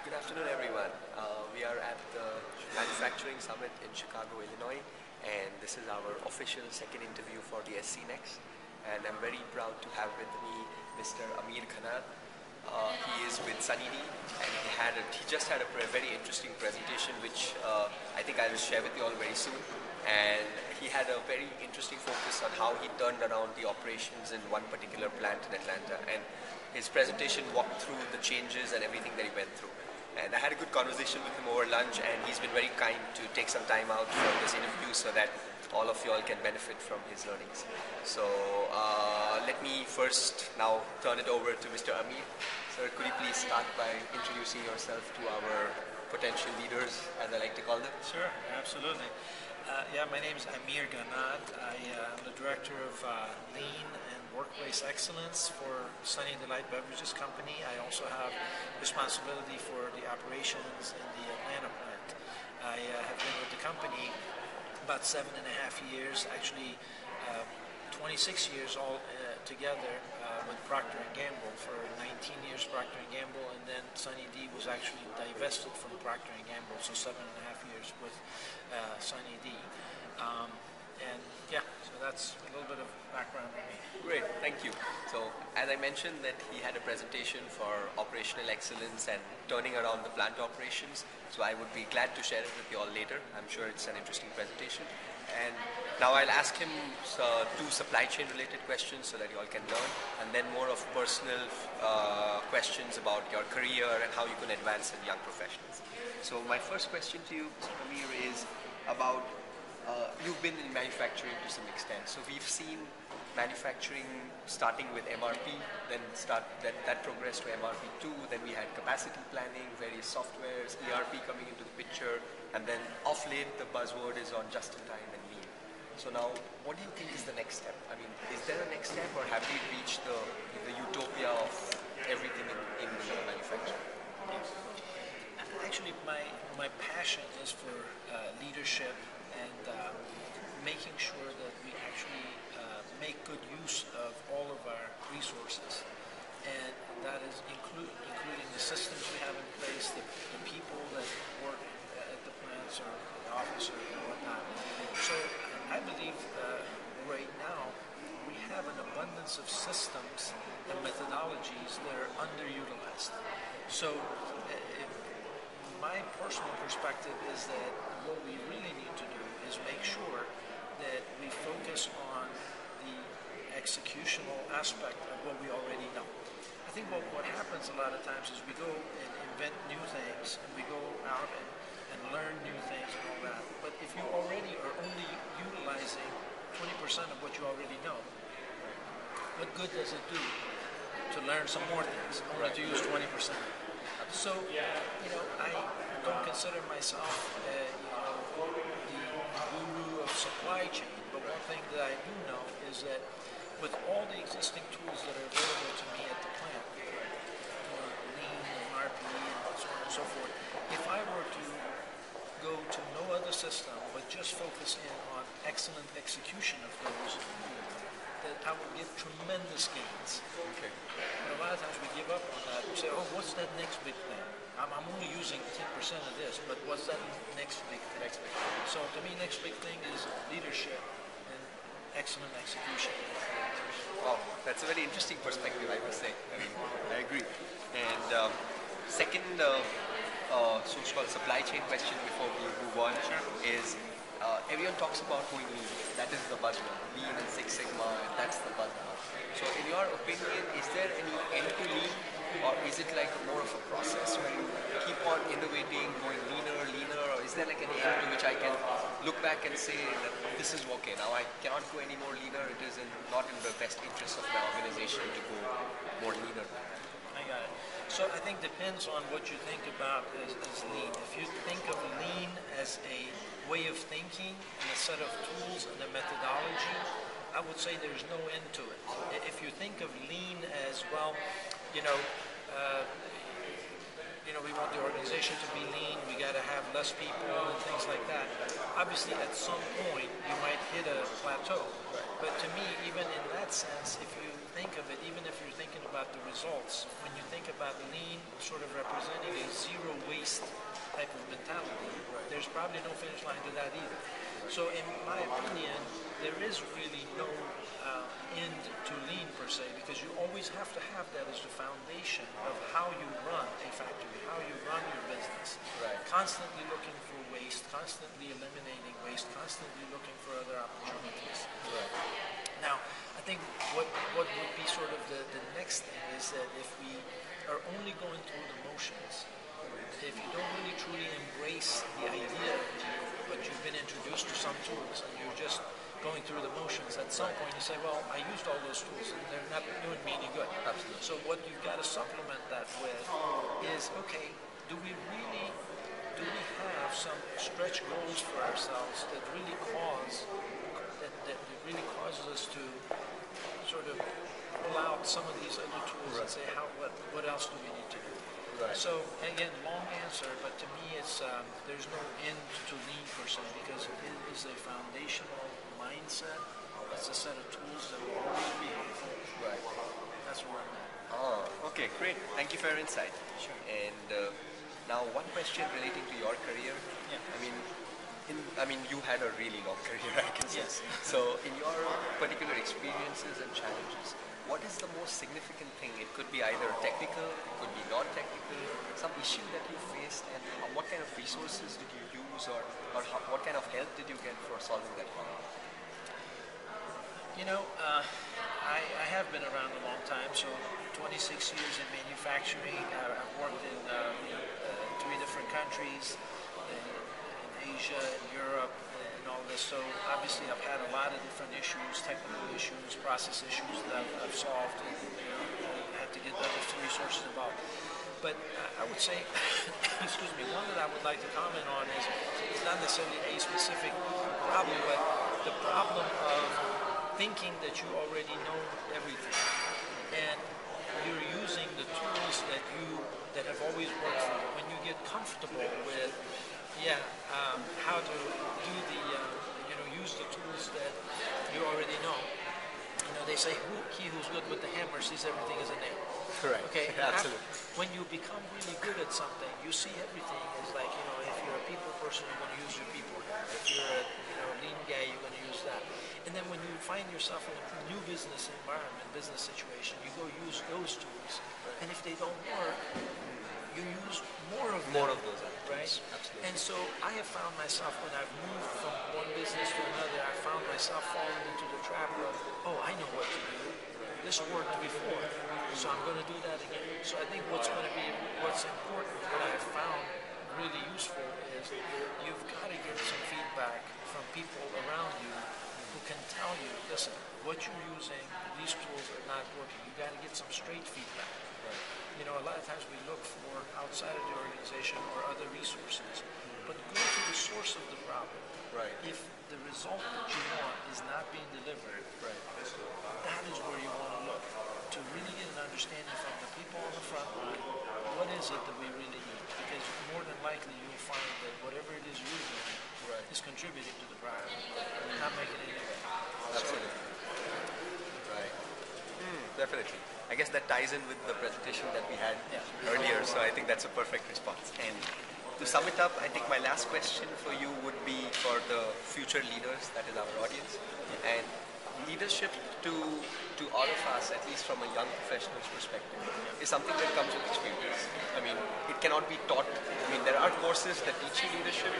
Good afternoon, everyone. We are at the Manufacturing Summit in Chicago, Illinois, and this is our official second interview for the SCNext. And I'm very proud to have with me Mr. Amir Ghannad. He is with SUNNY-D, and he just had a very interesting presentation, which I think I will share with you all very soon. And he had a very interesting focus on how he turned around the operations in one particular plant in Atlanta. And his presentation walked through the changes and everything that he went through. And I had a good conversation with him over lunch, and he's been very kind to take some time out for this interview so that all of you all can benefit from his learnings. So let me first now turn it over to Mr. Amir. Sir, could you please start by introducing yourself to our potential leaders, as I like to call them? Sure, absolutely. My name is Amir Ghannad. I am the Director of Lean and Workplace Excellence for Sunny Delight Beverages Company. I also have responsibility for the operations in the Atlanta plant. I have been with the company about 7.5 years, actually 26 years all together with Procter & Gamble. For 19 years Procter & Gamble, and then SUNNY-D was actually divested from Procter & Gamble, so 7.5 years with SUNNY-D. So that's a little bit of background on me. Great, thank you. So as I mentioned that he had a presentation for operational excellence and turning around the plant operations, so I would be glad to share it with you all later. I'm sure it's an interesting presentation. And now I'll ask him two supply chain related questions so that you all can learn, and then more of personal questions about your career and how you can advance in young professionals. So my first question to you, Mr. Amir, is about you've been in manufacturing to some extent. So we've seen manufacturing starting with MRP, then that progressed to MRP2, then we had capacity planning, various softwares, ERP coming into the picture, and then off late the buzzword is on just-in-time and lean. So now, what do you think is the next step? I mean, is there a next step, or have we reached the utopia of everything in manufacturing? Yes. Actually, my passion is for leadership and making sure that we actually make good use of all of our resources, and that is including the systems we have in place, the people that work at the plants or the office or whatnot. So I believe right now we have an abundance of systems and methodologies that are underutilized. So my personal perspective is that what we really need to do is make sure that we focus on the executional aspect of what we already know. I think what happens a lot of times is we go and invent new things, and we go out and learn new things and all that. But if you already are only utilizing 20% of what you already know, what good does it do to learn some more things, only to use 20%? So, I don't consider myself the guru of supply chain, but one thing that I do know is that with all the existing tools that are available to me at the plant, Lean and RP and so on and so forth, if I were to go to no other system but just focus in on excellent execution of those, that I would get tremendous gains. Okay. But a lot of times we give up on that. We say, oh, what's that next big thing? I'm only using 10% of this, but what's that next big thing? So to me, next big thing is leadership and excellent execution. Wow, that's a very interesting perspective, I must say. I mean, I agree. And second, so-called supply chain question before we move on is, everyone talks about going lean. That is the buzzword. Lean and Six Sigma, and that's the buzzword. So in your opinion, is there any end to lean, or is it like more of a process where you keep on innovating, going leaner, or is there like an end to which I can look back and say that this is okay, now I cannot go any more leaner, it is not in the best interest of my organization to go more leaner? I got it. So I think depends on what you think about as lean. If you think of lean as a way of thinking and a set of tools and a methodology, I would say there's no end to it. If you think of lean as, well, we want the organization to be lean, we got to have less people and things like that. Obviously, at some point, you might hit a plateau. But to me, even in that sense, if you think of it, even if you're thinking about the results, when you think about lean sort of representing a zero waste type of mentality, there's probably no finish line to that either. So in my opinion, there is really no end to lean per se, because you always have to have that as the foundation of how you run a factory, how you run your business. Right. Constantly looking for waste, constantly eliminating waste, constantly looking for other opportunities. Right. Now, I think what would be sort of the next thing is that if we are only going through the motions, if you don't really truly embrace the idea, but you've been introduced to some tools and you're just going through the motions, at some point you say, well, I used all those tools and they're not doing me any good. Absolutely. So what you've got to supplement that with is, okay, do we have some stretch goals for ourselves that really causes us to sort of pull out some of these other tools and say, what else do we need to do? Right. So again, long answer, but to me, it's there's no end to lean per se, because it is a foundational mindset. It's a set of tools that will always be helpful. Right. That's where I'm at. Oh, okay, great. Thank you for your insight. Sure. And now, one question relating to your career. Yeah. I mean, you had a really long career, I can say. Yes. So, in your particular experiences and challenges, what is the most significant thing? It could be either technical, it could be non-technical, some issue that you faced, and what kind of resources did you use, or what kind of help did you get for solving that problem? You know, I have been around a long time, so 26 years in manufacturing. I've worked in 3 different countries, in Asia, in Europe, and all this. So obviously I've had a lot of different issues, technical issues, process issues that I've solved, and had to get other resources involved. But I would say, excuse me, one that I would like to comment on is not necessarily a specific problem, but the problem of thinking that you already know everything, and you're using the tools that have always worked for you. When you get comfortable with, how to do use the tools that you already know. You know, they say he who's good with the hammer sees everything as a nail. Correct. Okay. Absolutely. When you become really good at something, you see everything as like, if you're a people person, you're going to use your people. If you're a lean guy, you're going to use that. And then when you find yourself in a new business environment, business situation, you go use those tools. And if they don't work, you use more of them. More of those, right? Absolutely. And so I have found myself, when I've moved from one business to another, I found myself falling into the trap of, I know what to do. This worked before, so I'm going to do that again. So I think what's important, what I have found really useful is you've got to get some feedback from people around you who can tell you, listen, what you're using, these tools are not working. You got to get some straight feedback. Right. A lot of times we look for outside of the organization or other resources, but go to the source of the problem. Right. If the result that you want is not being delivered, right, that is where you want to look to really get an understanding from the people on the front line. What is it that we really need? Because more than likely you'll find that whatever it is you're doing is contributing to the problem, not making it any better. Absolutely. Right. Definitely. I guess that ties in with the presentation that we had earlier, so I think that's a perfect response. And to sum it up, I think my last question for you would be for the future leaders, that is our audience. And leadership to all of us, at least from a young professional's perspective, is something that comes with experience. I mean, it cannot be taught. I mean, there are courses that teach you leadership,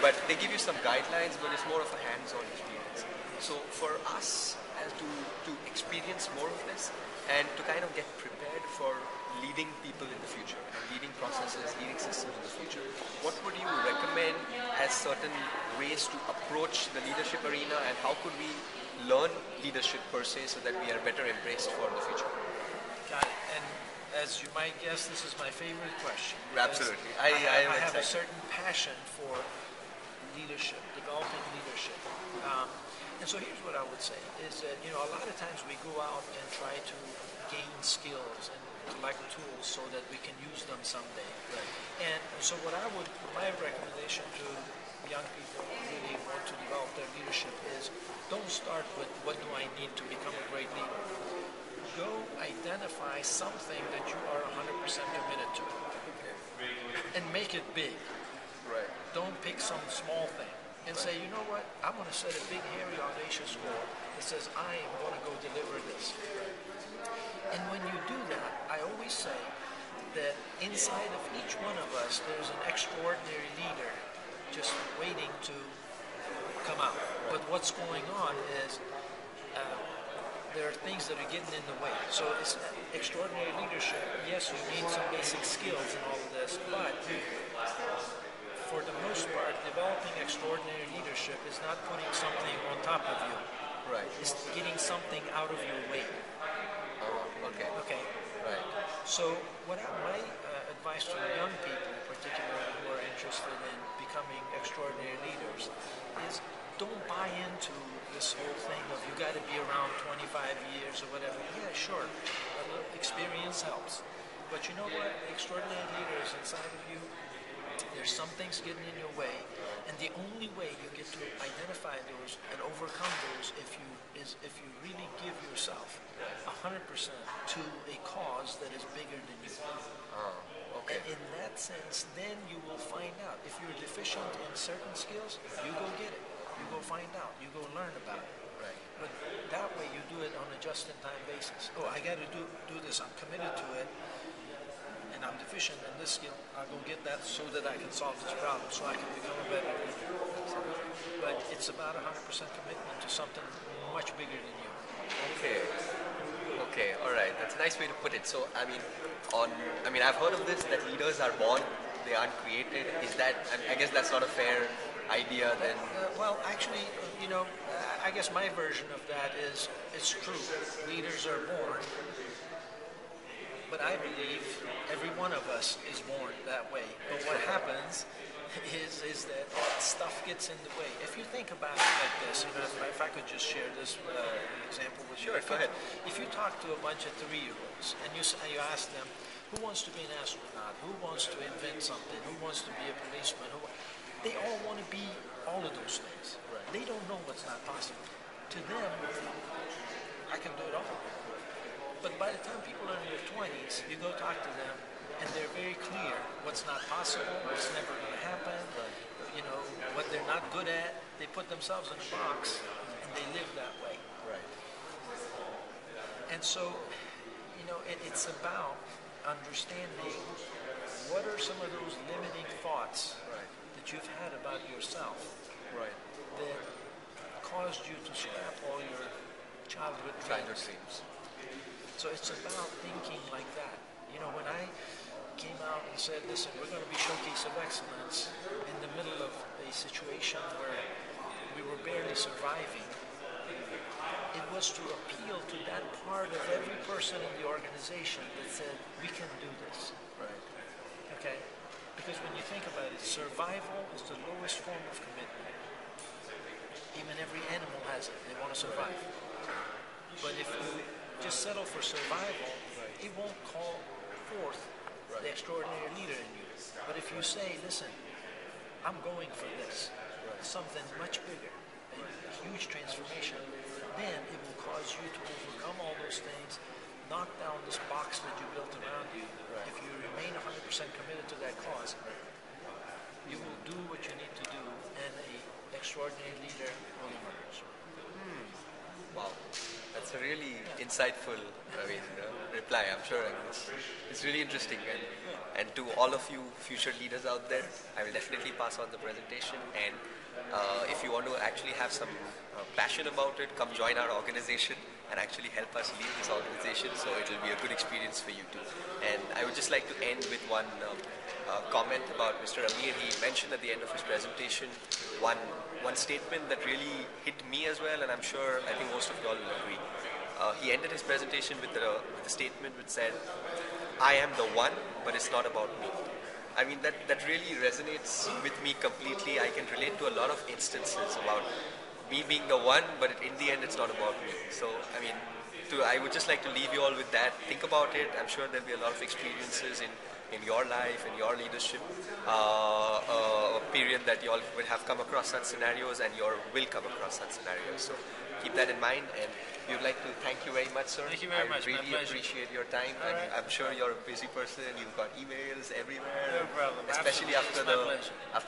but they give you some guidelines, but it's more of a hands-on experience. So for us to experience more of this and to kind of get prepared for leading people in the future and leading processes, leading systems in the future, what would you recommend as certain ways to approach the leadership arena, and how could we learn leadership per se so that we are better embraced for the future? Got it. And as you might guess, this is my favorite question. Absolutely. I am have excited. a certain passion for leadership, developing leadership. And so here's what I would say, is that, a lot of times we go out and try to gain skills and collect tools so that we can use them someday. Right. And so my recommendation to young people who really want to develop their leadership is, don't start with what do I need to become a great leader. go identify something that you are 100% committed to and make it big. Right. Don't pick some small thing and say, you know what, I'm going to set a big, hairy, audacious goal that says I am going to go deliver this. And when you do that, I always say that inside of each one of us, there's an extraordinary leader just waiting to come out. But what's going on is there are things that are getting in the way. So it's extraordinary leadership. Yes, you need some basic skills and all of this, but for the most part, developing extraordinary leadership is not putting something on top of you. Right. It's getting something out of your way. Okay. Okay. Right. So what my advice to young people, particularly who are interested in becoming extraordinary leaders, is don't buy into this whole thing of you got to be around 25 years or whatever. Yeah, sure, experience helps. But you know what? Extraordinary leader is inside of you. There's some things getting in your way, and the only way you get to identify those and overcome those if you really give yourself 100% to a cause that is bigger than you. Okay. And in that sense, then you will find out. If you're deficient in certain skills, you go get it. You go find out. You go learn about it. Right. But that way you do it on a just-in-time basis. Oh, I got to do this. I'm committed to it. And I'm deficient in this skill. I'll go get that so that I can solve this problem, so I can become a better leader. But it's about 100% commitment to something much bigger than you. Okay. Okay. All right. That's a nice way to put it. So, I've heard of this that leaders are born, they aren't created. Is that? I guess that's not a fair idea then. Well, actually, I guess my version of that is it's true. Leaders are born. But I believe every one of us is born that way. But what happens is that stuff gets in the way. If you think about it like this, if I could just share this example with you. Sure, go ahead. If you talk to a bunch of 3-year-olds and you ask them, who wants to be an astronaut? Who wants to invent something? Who wants to be a policeman? They all want to be all of those things. Right. They don't know what's not possible. To them, I can do it all. But by the time people are in their 20s, you go talk to them, and they're very clear what's not possible, what's never going to happen, what they're not good at. They put themselves in a box, and they live that way. Right. And so, it's about understanding what are some of those limiting thoughts that you've had about yourself that caused you to scrap all your childhood dreams. So it's about thinking like that. When I came out and said, listen, we're going to be Showcase of Excellence in the middle of a situation where we were barely surviving, it was to appeal to that part of every person in the organization that said, we can do this. Right. Okay? Because when you think about it, survival is the lowest form of commitment. Even every animal has it. They want to survive. But if you just settle for survival, it won't call forth the extraordinary leader in you. But if you say, listen, I'm going for this, something much bigger, a huge transformation, then it will cause you to overcome all those things, knock down this box that you built around you. If you remain 100% committed to that cause, you will do what you need to do, and an extraordinary leader will emerge. Wow, that's a really insightful reply, I'm sure. It's really interesting. And to all of you future leaders out there, I will definitely pass on the presentation. And if you want to actually have some passion about it, come join our organization and actually help us lead this organization. So it will be a good experience for you too. And I would just like to end with one comment about Mr. Amir. He mentioned at the end of his presentation one statement that really hit me as well, and I think most of you all will agree. He ended his presentation with a statement which said, I am the one, but it's not about me. I mean, that really resonates with me completely. I can relate to a lot of instances about me being the one, but in the end, it's not about me. So, I would just like to leave you all with that. Think about it. I'm sure there'll be a lot of experiences in your life, in your leadership, a period that you all will have come across such scenarios, and you will come across such scenarios. So keep that in mind, and we would like to thank you very much, sir. Thank you very much. I really My pleasure. appreciate your time. All right. I'm sure you're a busy person. You've got emails everywhere, No problem. especially Absolutely. after It's my pleasure. after